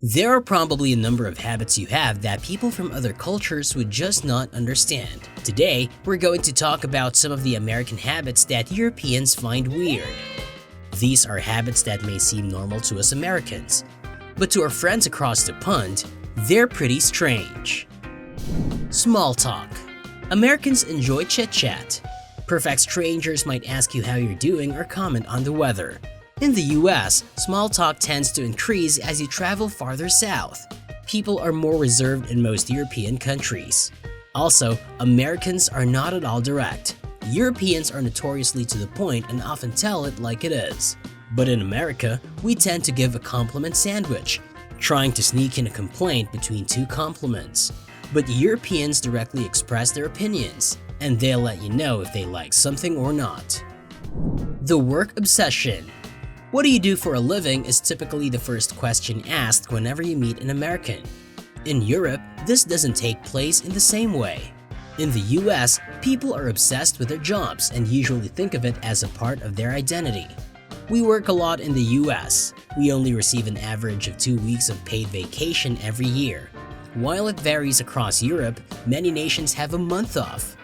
There are probably a number of habits you have that people from other cultures would just not understand. Today, we're going to talk about some of the American habits that Europeans find weird. These are habits that may seem normal to us Americans, but to our friends across the pond, they're pretty strange. Small talk. Americans enjoy chit-chat. Perfect strangers might ask you how you're doing or comment on the weather. In the US, small talk tends to increase as you travel farther south. People are more reserved in most European countries. Also, Americans are not at all direct. Europeans are notoriously to the point and often tell it like it is. But in America, we tend to give a compliment sandwich, trying to sneak in a complaint between two compliments. But Europeans directly express their opinions, and they'll let you know if they like something or not. The work obsession. What do you do for a living is typically the first question asked whenever you meet an American. In Europe, this doesn't take place in the same way. In the US, people are obsessed with their jobs and usually think of it as a part of their identity. We work a lot in the US. We only receive an average of 2 weeks of paid vacation every year. While it varies across Europe, many nations have a month off.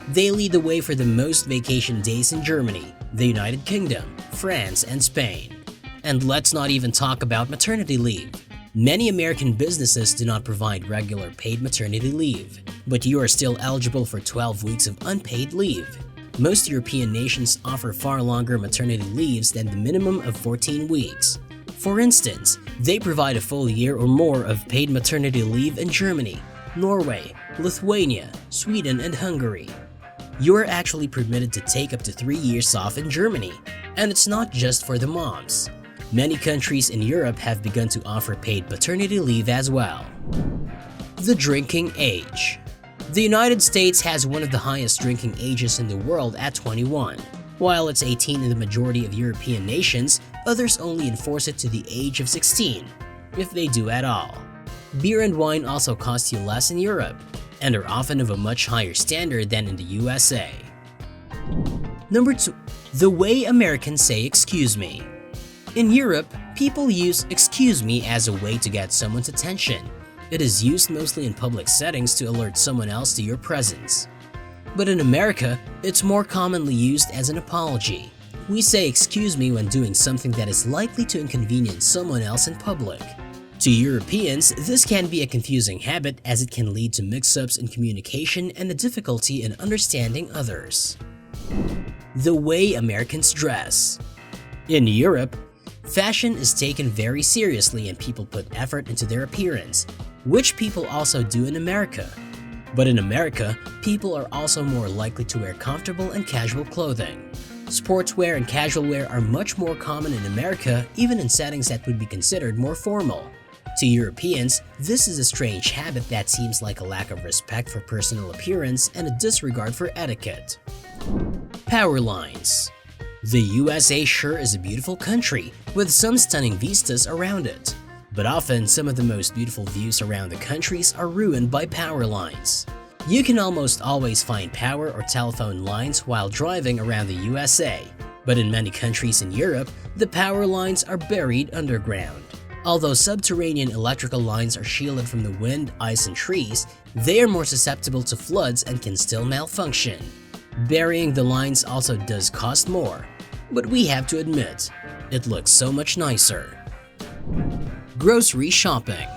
They lead the way for the most vacation days in Germany, the United Kingdom, France, and Spain. And let's not even talk about maternity leave. Many American businesses do not provide regular paid maternity leave, but you are still eligible for 12 weeks of unpaid leave. Most European nations offer far longer maternity leaves than the minimum of 14 weeks. For instance, they provide a full year or more of paid maternity leave in Germany, Norway, Lithuania, Sweden, and Hungary. You are actually permitted to take up to 3 years off in Germany, and it's not just for the moms. Many countries in Europe have begun to offer paid paternity leave as well. The drinking age. The United States has one of the highest drinking ages in the world at 21. While it's 18 in the majority of European nations, others only enforce it to the age of 16, if they do at all. Beer and wine also cost you less in Europe, and are often of a much higher standard than in the USA. Number 2. The way Americans say excuse me. In Europe, people use excuse me as a way to get someone's attention. It is used mostly in public settings to alert someone else to your presence. But in America, it's more commonly used as an apology. We say excuse me when doing something that is likely to inconvenience someone else in public. To Europeans, this can be a confusing habit as it can lead to mix-ups in communication and a difficulty in understanding others. The way Americans dress. In Europe, fashion is taken very seriously and people put effort into their appearance, which people also do in America. But in America, people are also more likely to wear comfortable and casual clothing. Sportswear and casual wear are much more common in America, even in settings that would be considered more formal. To Europeans, this is a strange habit that seems like a lack of respect for personal appearance and a disregard for etiquette. Power lines. The USA sure is a beautiful country, with some stunning vistas around it. But often, some of the most beautiful views around the countries are ruined by power lines. You can almost always find power or telephone lines while driving around the USA, but in many countries in Europe, the power lines are buried underground. Although subterranean electrical lines are shielded from the wind, ice, and trees, they are more susceptible to floods and can still malfunction. Burying the lines also does cost more, but we have to admit, it looks so much nicer. Grocery shopping.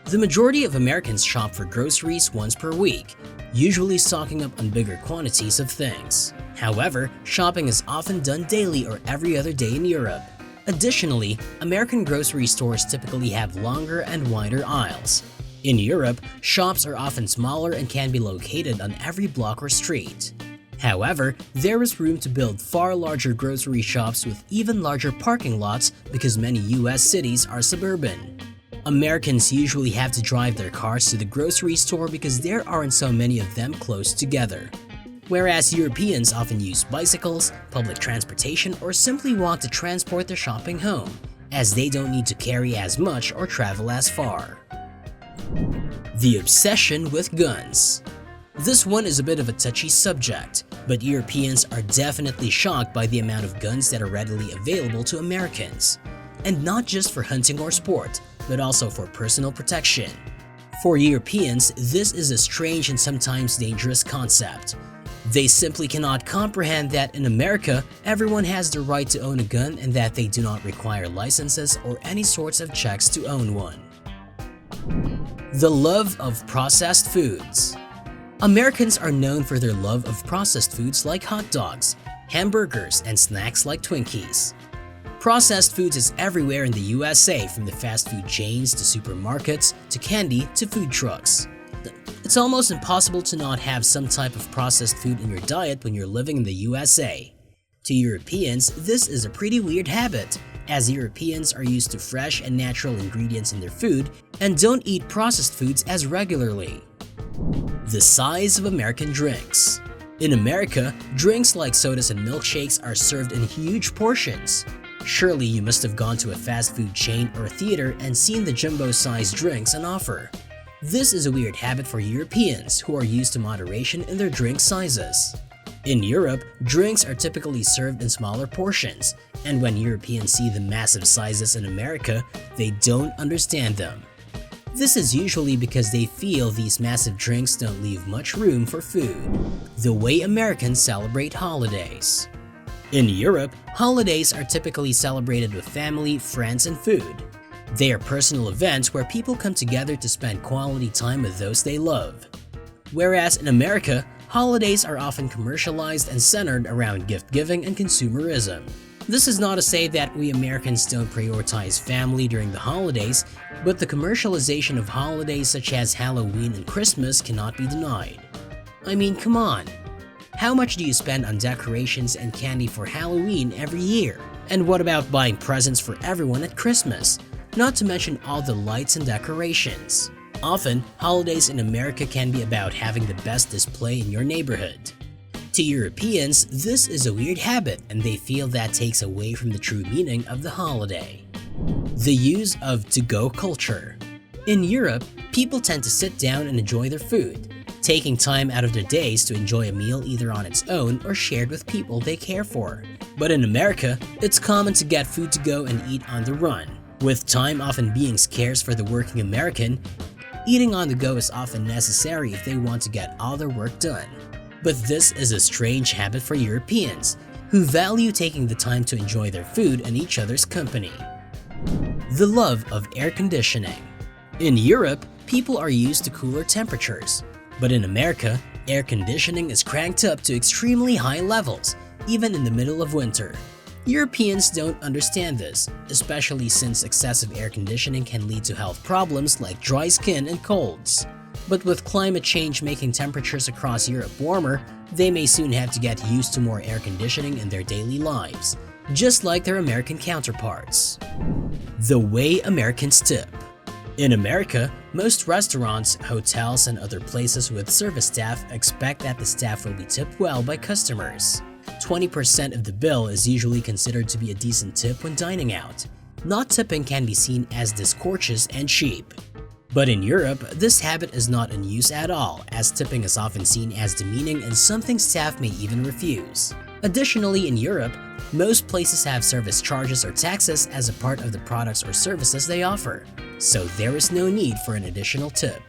The majority of Americans shop for groceries once per week, usually stocking up on bigger quantities of things. However, shopping is often done daily or every other day in Europe. Additionally, American grocery stores typically have longer and wider aisles. In Europe, shops are often smaller and can be located on every block or street. However, there is room to build far larger grocery shops with even larger parking lots because many US cities are suburban. Americans usually have to drive their cars to the grocery store because there aren't so many of them close together. Whereas Europeans often use bicycles, public transportation, or simply walk to transport their shopping home, as they don't need to carry as much or travel as far. The obsession with guns. This one is a bit of a touchy subject, but Europeans are definitely shocked by the amount of guns that are readily available to Americans. And not just for hunting or sport, but also for personal protection. For Europeans, this is a strange and sometimes dangerous concept. They simply cannot comprehend that in America, everyone has the right to own a gun and that they do not require licenses or any sorts of checks to own one. The love of processed foods. Americans are known for their love of processed foods like hot dogs, hamburgers, and snacks like Twinkies. Processed foods is everywhere in the USA, from the fast food chains to supermarkets to candy to food trucks. It's almost impossible to not have some type of processed food in your diet when you're living in the USA. To Europeans, this is a pretty weird habit, as Europeans are used to fresh and natural ingredients in their food and don't eat processed foods as regularly. The size of American drinks. In America, drinks like sodas and milkshakes are served in huge portions. Surely you must have gone to a fast food chain or theater and seen the jumbo-sized drinks on offer. This is a weird habit for Europeans who are used to moderation in their drink sizes. In Europe, drinks are typically served in smaller portions, and when Europeans see the massive sizes in America, they don't understand them. This is usually because they feel these massive drinks don't leave much room for food. The way Americans celebrate holidays. In Europe, holidays are typically celebrated with family, friends, and food. They are personal events where people come together to spend quality time with those they love. Whereas in America, holidays are often commercialized and centered around gift-giving and consumerism. This is not to say that we Americans don't prioritize family during the holidays, but the commercialization of holidays such as Halloween and Christmas cannot be denied. I mean, come on. How much do you spend on decorations and candy for Halloween every year? And what about buying presents for everyone at Christmas? Not to mention all the lights and decorations. Often, holidays in America can be about having the best display in your neighborhood. To Europeans, this is a weird habit and they feel that takes away from the true meaning of the holiday. The use of to-go culture. In Europe, people tend to sit down and enjoy their food, taking time out of their days to enjoy a meal either on its own or shared with people they care for. But in America, it's common to get food to go and eat on the run. With time often being scarce for the working American, eating on the go is often necessary if they want to get all their work done. But this is a strange habit for Europeans, who value taking the time to enjoy their food and each other's company. The love of air conditioning. In Europe, people are used to cooler temperatures, but in America, air conditioning is cranked up to extremely high levels, even in the middle of winter. Europeans don't understand this, especially since excessive air conditioning can lead to health problems like dry skin and colds. But with climate change making temperatures across Europe warmer, they may soon have to get used to more air conditioning in their daily lives, just like their American counterparts. The way Americans tip. In America, most restaurants, hotels, and other places with service staff expect that the staff will be tipped well by customers. 20% of the bill is usually considered to be a decent tip when dining out. Not tipping can be seen as discourteous and cheap. But in Europe, this habit is not in use at all, as tipping is often seen as demeaning and something staff may even refuse. Additionally, in Europe, most places have service charges or taxes as a part of the products or services they offer, so there is no need for an additional tip.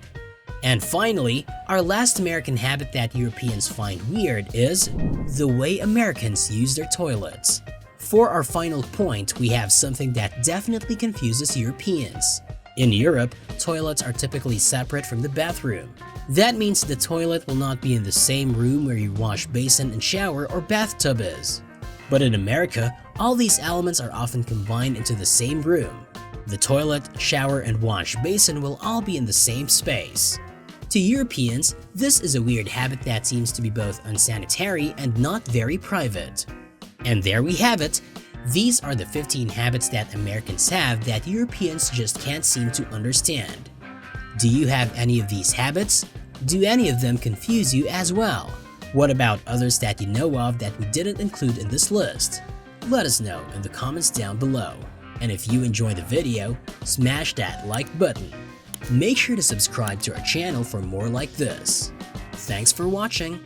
And finally, our last American habit that Europeans find weird is the way Americans use their toilets. For our final point, we have something that definitely confuses Europeans. In Europe, toilets are typically separate from the bathroom. That means the toilet will not be in the same room where your wash basin and shower or bathtub is. But in America, all these elements are often combined into the same room. The toilet, shower, and wash basin will all be in the same space. To Europeans, this is a weird habit that seems to be both unsanitary and not very private. And there we have it. These are the 15 habits that Americans have that Europeans just can't seem to understand. Do you have any of these habits? Do any of them confuse you as well? What about others that you know of that we didn't include in this list? Let us know in the comments down below. And if you enjoyed the video, smash that like button. Make sure to subscribe to our channel for more like this. Thanks for watching.